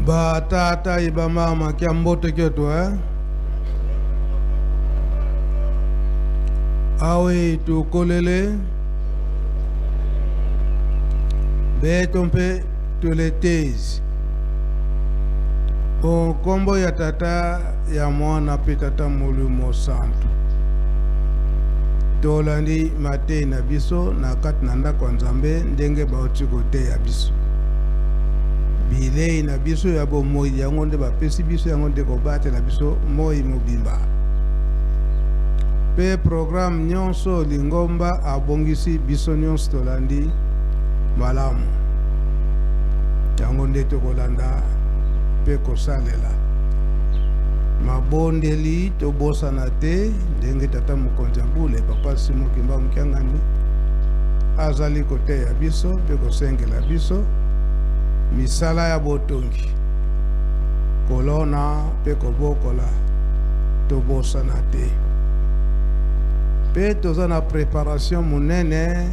Ba tata iba mama kia mbote kyoto awe tu kolele betompe tu le tezi o kombo ya tata ya mwana pe tata Mulumo Santu tolandi mate na biso na kati na ndako Nzambe ndenge bauti kote ya biso bilei na biso ya bomoi yango nde bapesi biso yango nde kobate na biso moi mobimba pe programme nyonso lingomba abongisi biso nyonso tolandi malamu yango nde tokolanda pe kosalela mabondeli tobosana te ndenge tata mokonzi Mbule papa Simo Kimba Mkiangani azali kote ya biso pe kosengela biso misala ya botongi kolona pe kobokola tobosana te pe toza na préparation munene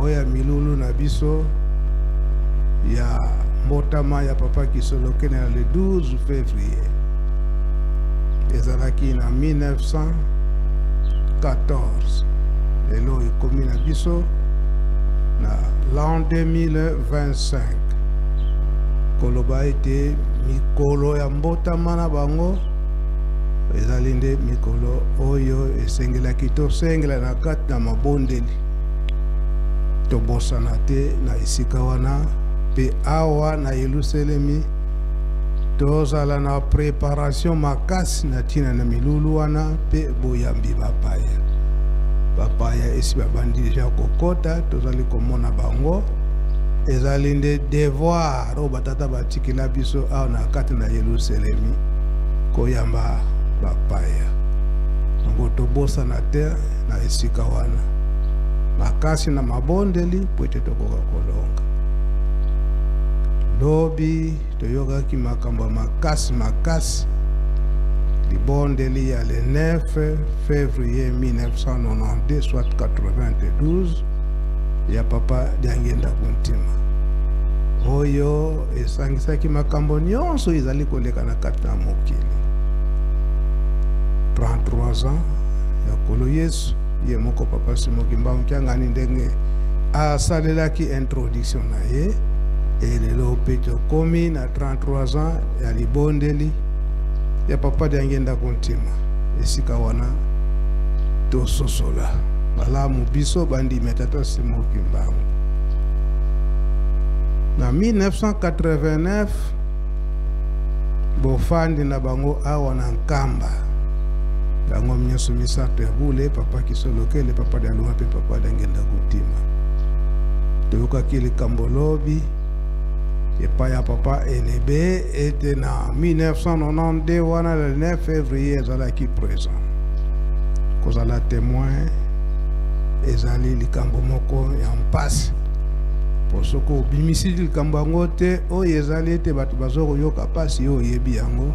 oya milulu na biso ya mbotama ya papa Kisoloke na le 12 février ezalaki na 1914 lelo ekomi na biso na l'an 2025 koloba ete mikolo ya mbotama na bango ezali nde mikolo oyo esengelaki tosengela na kati na mabondeli tobosana te na esika wana pe awa na Yerusalemi tozala na préparation makasi na tina na milulu wana pe boyambi bapaya esi babandi deja kokota tozali komona bango ezali nde devoir o batata batikila biso awa na kati na Yerusalemi koyamba bapaya ngo tobosana te na esika wana makasi na mabondeli po ete tokoka kolonga lobi toyokaki makambo makasi libondeli ya le 9 février 1992 soit 92 ya papa Diangenda Kuntima oyo esangisaki makambo nyonso ezali koleka na kati na mokili 33 ans ya kolo Yesu ye moko papa Simo Kimba Mkiangani ndenge asalelaki introduction na ye elelo pe tokomi na 33 ans ya libondeli ya papa Diangenda Kuntima esika wana tososola malamu biso bandi metata Simo Kimba na 1989 bofandi na bango awa na Nkamba bango mnyoso misato ya Bule papa Kisoloke le papa Dialuma pe papa Diangenda Kuntima toyokaki likambo lobi epa ya papa Elebe ete na 1992 wana le 9 février ezalaki présent kozala témoin ezali likambo moko ya mpasi posoko obimisi likambo yango te oyo ezali ete bato bazokoyoka pasi oyo oyebi yango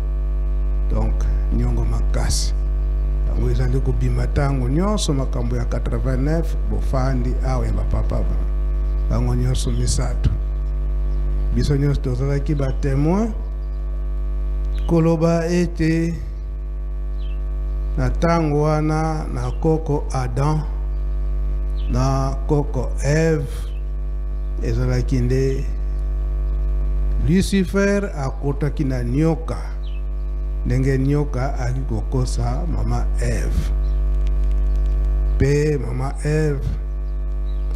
donc nyongo makasi yango ezali kobima ntango nyonso makambo ya 89 bofandi awa ya bapapa bango nyonso misato biso nyonso tozalaki batémoin koloba ete na ntango wana na koko Adam na koko Eve ezalaki nde Lucifer akotaki na nyoka ndenge nyoka aki kokosa mama Eve pe mama Eve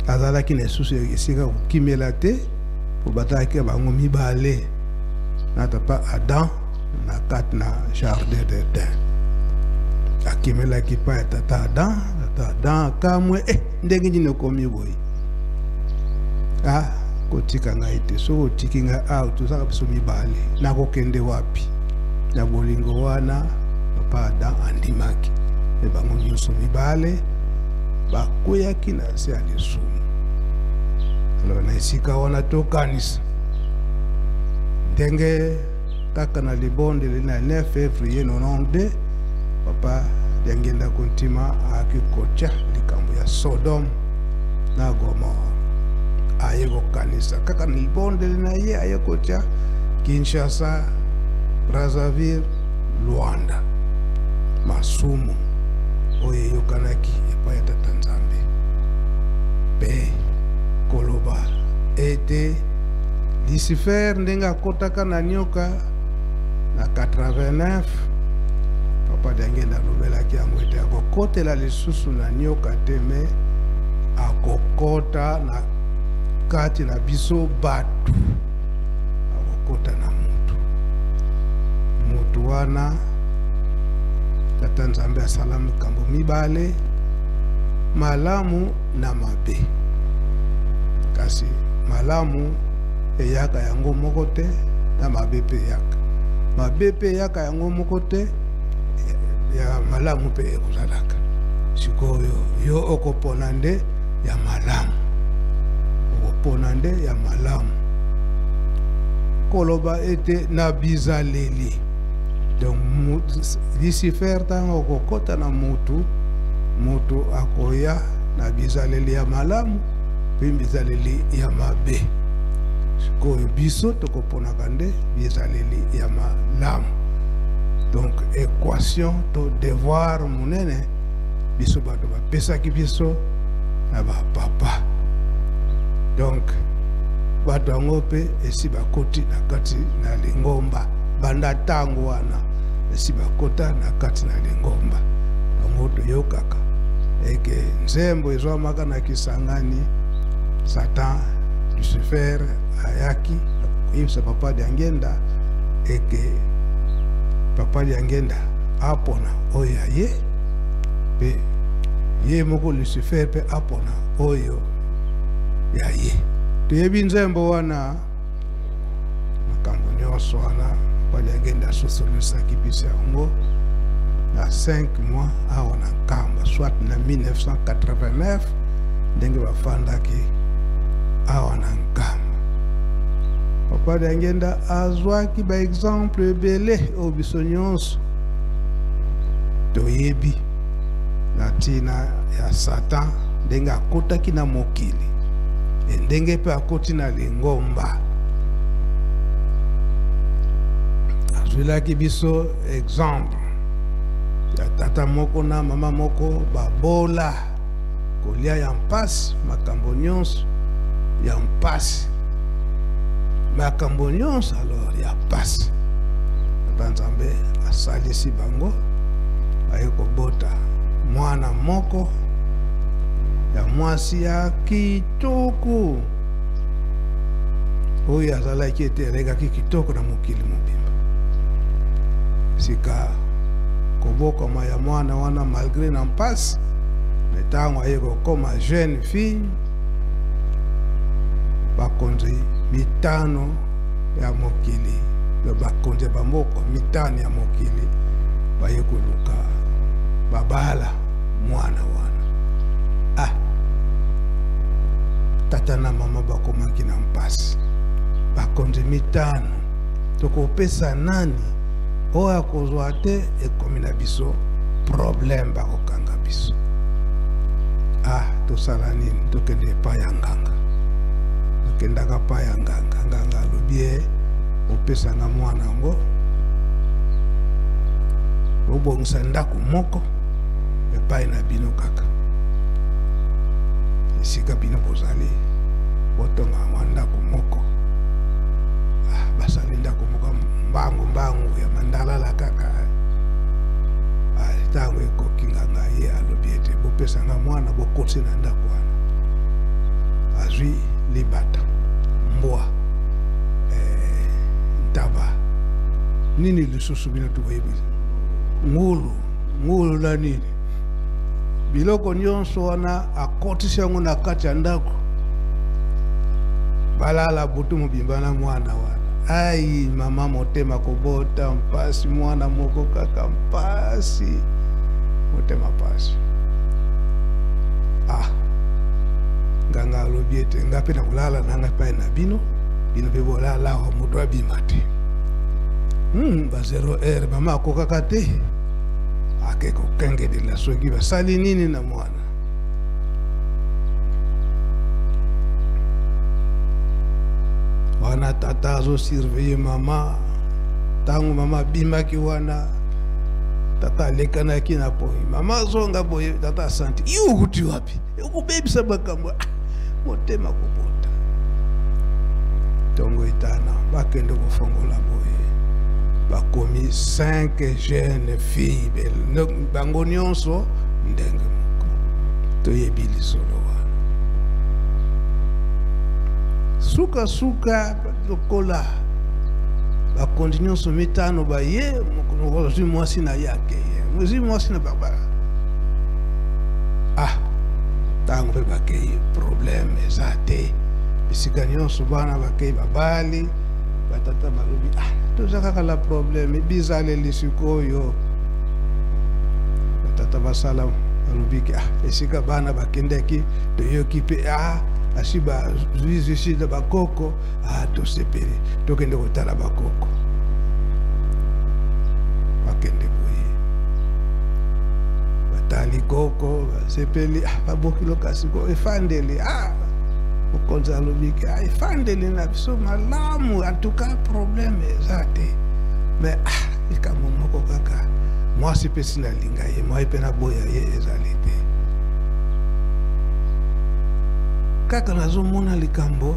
azalaki na susu esika kokimela te po bataki bango mibale na tapa Adam na kati na jardin d'Eden akimelaki pa ya tata Adam kamwe ndenge nini okomi boye kotika ngai te so otiki ngai awa tozaka biso mibale nakokende wapi na bolingo wana papa Adam andimaki me bango nyonso mibale bakweyaki na se ya lisumu alors na esika wana tokanisa ndenge kaka na libondeli na 9 février 92 papa Diangenda Kuntima akikocha likambo ya Sodome na Gomora aye kokanisa kaka na libondeli na ye aye kocha Kinshasa, Brazzaville, Luanda, masumu oye yokanaki epai ya Tata Nzambe pe koloba ete Lucifer ndenge akotaka na nyoka na 89 Papa Diangenda alobelaki yango ete akokotela lisusu na nyoka te me akokota na kati na biso batu akokota na mutu wana Tata Nzambe asala makambo mibale malamu na mabe kasi malamu eyaka yango moko te na mabe pe yaka mabe pe yaka yango moko te ya malamu pe ekozalaka sikoyo yo okopona nde ya malamu okopona nde ya malamu koloba ete na bizaleli donc Lucifer tango okokota na mutu akoya na bizaleli ya malamu pe bizaleli ya mabe sikoyo biso tokoponaka nde bizaleli ya malamu donc équation to devoir munene biso bato bapesaki biso na bapapa donc bato yango mpe esi bakoti na kati na lingomba banda ntango wana esi bakota na kati na lingomba yango toyokaka eke nzembo ezwamaka na Kisangani Satan Lucifer ayaki akoyebisa Papa Diangenda eke Papa Diangenda apona oyo ye pe ye moko Lucifer pe apona oyo ya ye toyebi nzembo wana makambo nyonso wana Papa Diangenda asosolisaki biso yango na 5 mois awa na nkamba soit na 1989 ndenge bafandaki awa na nkamba Papa Diangenda azwaki ba exemple ebele oyo biso nyonso toyebi na ntina ya Satan ndenge akotaki na mokili ndenge mpe akoti na lingomba azwelaki biso exemple ya tata moko na mama moko babola kolia ya mpasi makambo nyonso ya mpasi makambo nyonso alors ya mpasi Tata Nzambe asalisi bango aye kobota mwana moko ya mwasi ya kitoko oyo azalaki ete alekaki kitoko na mokili mobimba sika kobokama ya mwana wana malgré na mpasi me ntango aye kokoma jeune fille bakonzi mitano ya mokili bakonzi ya bamoko mitano ya mokili baye koluka babala mwana wana tata na mama bakomaki na mpasi bakonzi mitano tokopesa nani oyo akozwa te ekomi na biso problème bakokanga biso tosala nini tokende epai ya nganga tokendaka epai ya nganga nganga alobi ye opesanga mwana yango obongisa ndako moko epai na bino kaka esika bino bozali botonga mwa ndako moko basali ndako moko mbangu ya mandalala kaka ntango ekoki nganga ye alobi ete bopesanga mwana bokoti na ndako wana azwi libata mbwa ntaba nini lisusu bino tokoyebi ngulu na nini biloko nyonso wana akotisi yango na kati ya ndako balala butu mobimba na mwana wana ai mama motema kobota mpasi mwana moko kaka mpasi motema pasi nganga alobi ete nga mpe na kolala nanga epai na bino mpe bolala awa moto abima te ba 0 mama akokaka te ake kokengelela soki basali nini na mwana wana tata azo surveiller mama tangu mama bimaki wana tata alekana kina poi mama zonga boye tata santi yu kuti wapi ukubebisa bakambo motema kubota tongo itana bakende kufongola boye bakomi 5 jeunes filles bango nyonso ndenge moko toyebili solo wana suka lokola bakondi nyonso mitano baye mozwi mwasi na yake mozwi mwasi na baba ntango mpe bakei problème eza te bisika nyonso bana bakei babali batata balobi toza kaka la problème bizaleli sikoyo batata basala balobiki esika bana bakendeki toyoki mpe asi bazwi na bakoko tosepeli tokende kotala bakoko bakende boye batali koko basepeli babokilo kasi ko efandeli mokonzi alobiki efandeli na biso malamu antuka problème eza te mais likambo moko kaka mwasi mpe sinalinga ye mwai mpe naboya ye ezali te kaka nazomona likambo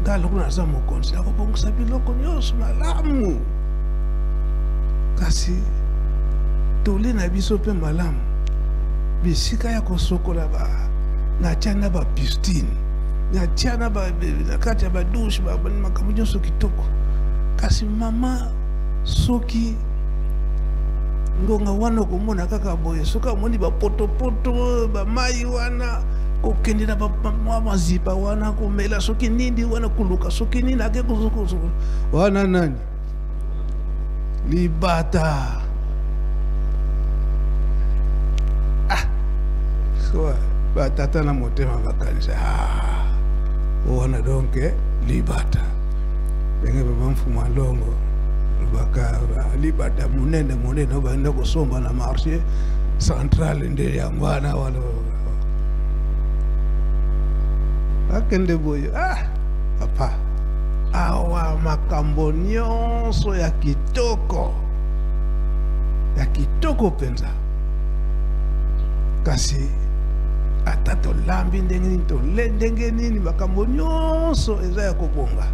nga loko naza mokonzi nakobongisa biloko nyonso malamu kasi tole na biso mpe malamu bisika ya kosokola natia na bapistine natia na kati ya badouche makambo nyonso kitoko kasi mama soki ngonga wana okomona kaka boye soki amoni bapotopoto bamai wana kokende na mazipa wana komela soki nindi wana kuluka soki nini ake kuzukuzuku wana nani libata so batata na motema bakanisa wana donke libata benge babamfuma longo baka libata munene obanda kosomba na marché central nde yangwana wana akende boye papa awa makambo nyonso ya kitoko penza kasi ata tolambi ndenge nini tole ndenge nini makambo nyonso eza ya kobonga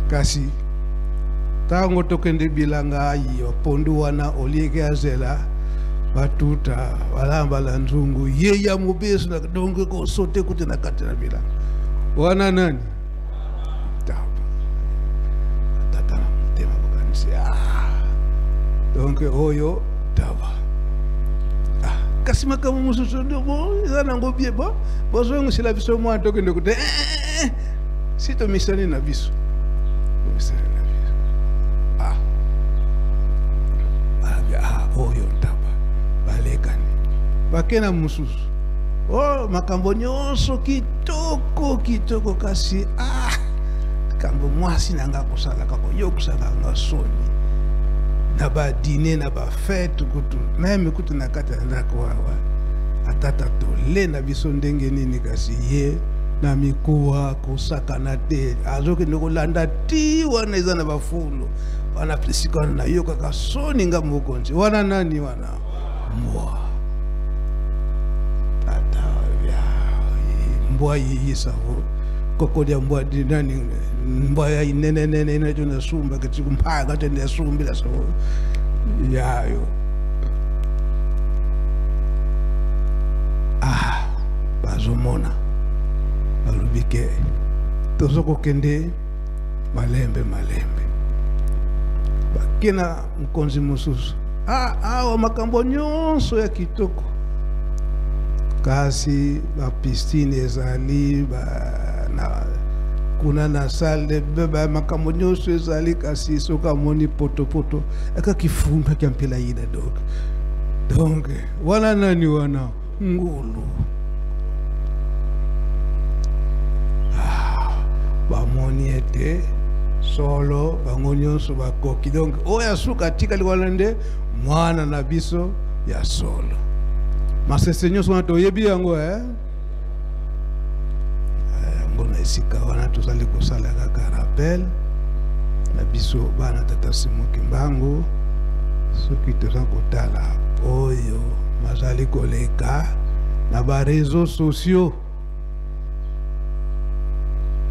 kasi tango tokende bilanga ayi pondu wana olieke azela batuta walambala nzungu ye ya mobesu na donge ko sote kuti na kati na bilanga wana nani tata tema bokanisi donke oyo taba kasi makambo mosusu ndobo eza nango bie bozongisela biso mwa tokende kuti si tomisani na biso oyo ntaba balekani bakena mosusu makambo nyonso kitoko kasi kambo mwasi nanga kosalaka koyokusaka nga soni na badine na bafete kutu meme kutu na kati ya ndako wawa atata tole na biso ndenge nini kasi ye na mikuwa kosakana te azokende kolanda ti wana eza na bafulu wana prisika wana nayokaka soni nga mokonzi wana nani wana mwa tata mbwa yiyisavo kokodia mbwa dinani mbwa ya inenenene inacho nasumba katiku mpaya kati ndasumbila so yayo bazomona balubike tozoko kende malembe bakena mkonzi mosusu awa makambo nyonso ya kitoko kasi bapistine ezali kuna na salle de makambo nyonso ezali kasi soki amoni potopoto aka kifumba kiampela yida donc wana nani wana ngulu bamoni ete solo bango nyonso bakoki donc oyo asuka atikali wana nde mwana na biso ya solo masese nyonso wana toyebi yango yango na esika wana tozali kosala kaka rappel na biso bana tata Simon Kimbangu soki toza kotala oyo mazali koleka na ba réseaux sociaux.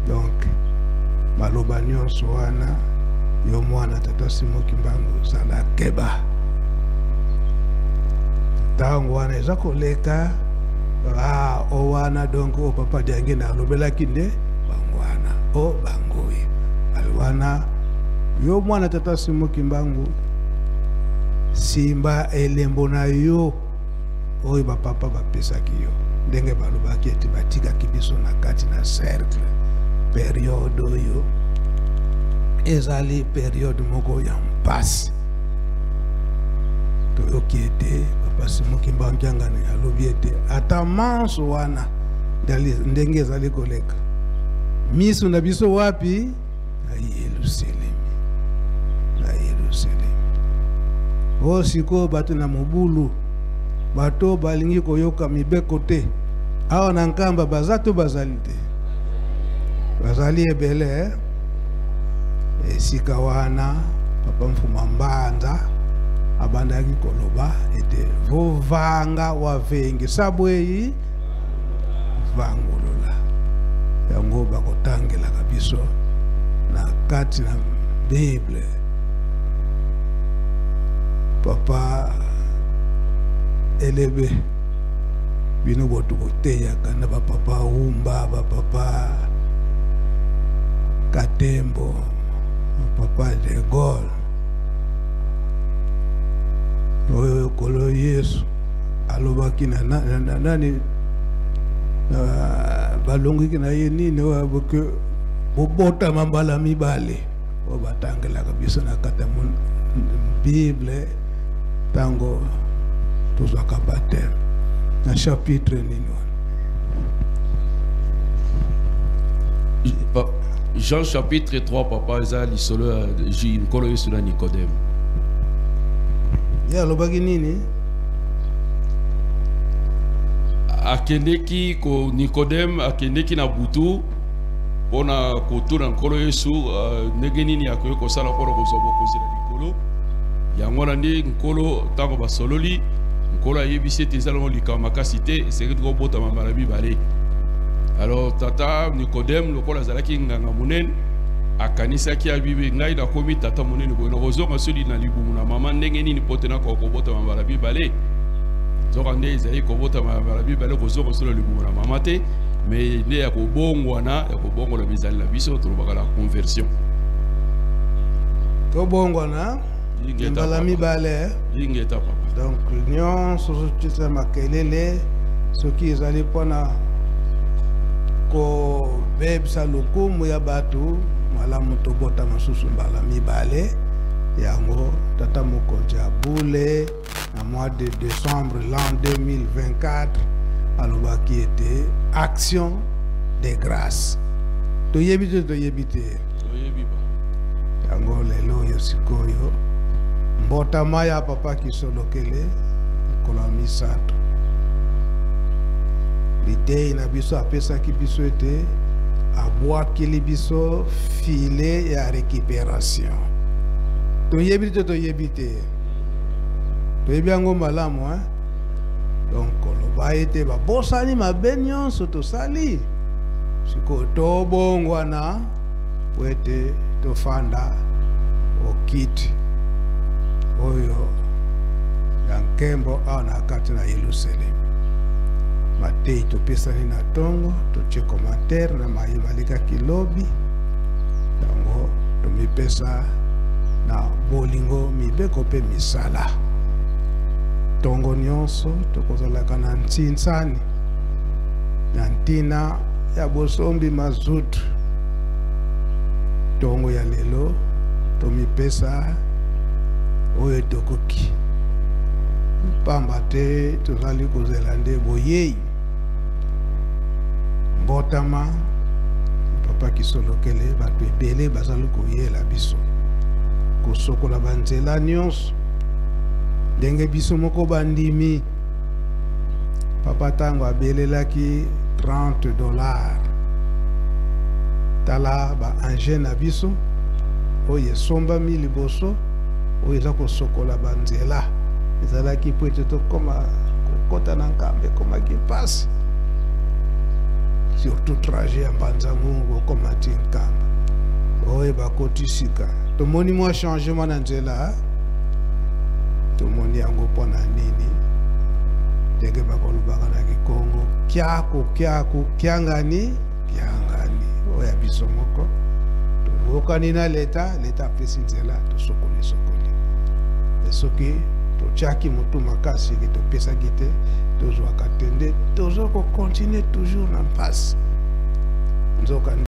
Donc maloba nyonso wana yo mwana tata Simon Kimbangu sala keba tango wana eza koleka o wana donc o papa jange na lobelaki nde bangwana o bangoyi alwana yo mwana tata Simon Kimbangu simba elembo na yo oyo bapapa bapesaki yo ndenge balobaki ete batikaki biso na kati na cercle. Période oyo ezali période moko ya mpasi toyoki ete papa Simon Kimbangu Kiangani alobi ete ata manso wana ndenge ezali koleka miso na biso wapi na Yerusalemi. O siko bato na mobulu bato balingi koyoka mibeko te awa na nkamba bazato bazali te bazali ebele esika wana papa Mfuma Mbanza abandaki koloba ete vovanga wavengi sabweyi vangolola yango bakotangelaka biso na kati na Bible. Papa elebe bino botu boteyaka na bapapa Umba bapapa Katembo papa de Gaulle oyo kolo Yesu alobaki na nani balongiki na ye nini waboke bobota mambala mibale o batangelaka biso na kata Bible tango tozwaka baptême na chapitre nini Jean chapitre 3 papa eza lisolo nkolo Yesu na Nicodème ya lobaki nini akendeki ko Nicodème akendeki na butu pona kotuna nkolo Yesu ndenge nini akoki kosala mpona kozwa bokonzi na likolo yango na nde nkolo ntango basololi nkolo ayebisi ete ezalamo likambo makasi te esengeli kobotama mbala mibale. Alors tata Nicodème lokola azalaki nganga monene akanisaki abibe ngai nakomi tata monene boye nakozonga soli na libumu na mama ndenge nini mpo te nakokobotama mbala mibale zoka nde ezali kobotama mbala mibale kozonga soli na libumu na mama te mais nde ya kobongwana bizali na biso tolobaka la conversion tobongwana mbala mibale lingeta papa. Donc nyonso sotisa makelele soki ezali mpona ko bebisa lokumu ya bato malamu tobota masusu mbala mibale yango tata mokonzi abule na mois de décembre l'an 2024 alobaki ete action de grâce toyebi te yango lelo oyo sikoyo mbotama ya papa Kisolokele kola misato litei na biso apesaki biso ete abwakili biso file ya récupération toyebi te toyebi yango malamu donc koloba ete babosani mabe nyonso tosali sikoyo tobongwana po ete tofanda okiti oyo ya nkembo awa na kati na Yerusalemi matei topesani na tongo totie commentaire na mayebalikaki lobi yango tomipesa na bolingo mibeko mpe misala tongo nyonso tokozalaka na ntinsani na ntina ya bosombi mazutu tongo ya lelo tomipesa oyo tokoki pamba te tozali kozela nde boyei mbotama papa Kisolokele bato ebele bazali koyela biso kosokola banzela nyonso ndenge biso moko bandimi papa tango abelelaki $30 tala ba engin na biso oyo esombami liboso oyo eza kosokola banzela ezalaki po ete tokoma kokota na nkambe ekomaki mpasi surtout trajet ya mbanzangungu okoma ti nkamba oyo bakoti sika tomoni mwa changement na nzela tomoni yango mpo na nini ndenge bakolobaka na kikongo kyaku kyangani oyo ya biso moko tobokani na leta apesi nzela tosokoli soki totyaki motu makasi ke topesaki te tozwaka te nde tozo kokontinue toujours na mpasi nzoka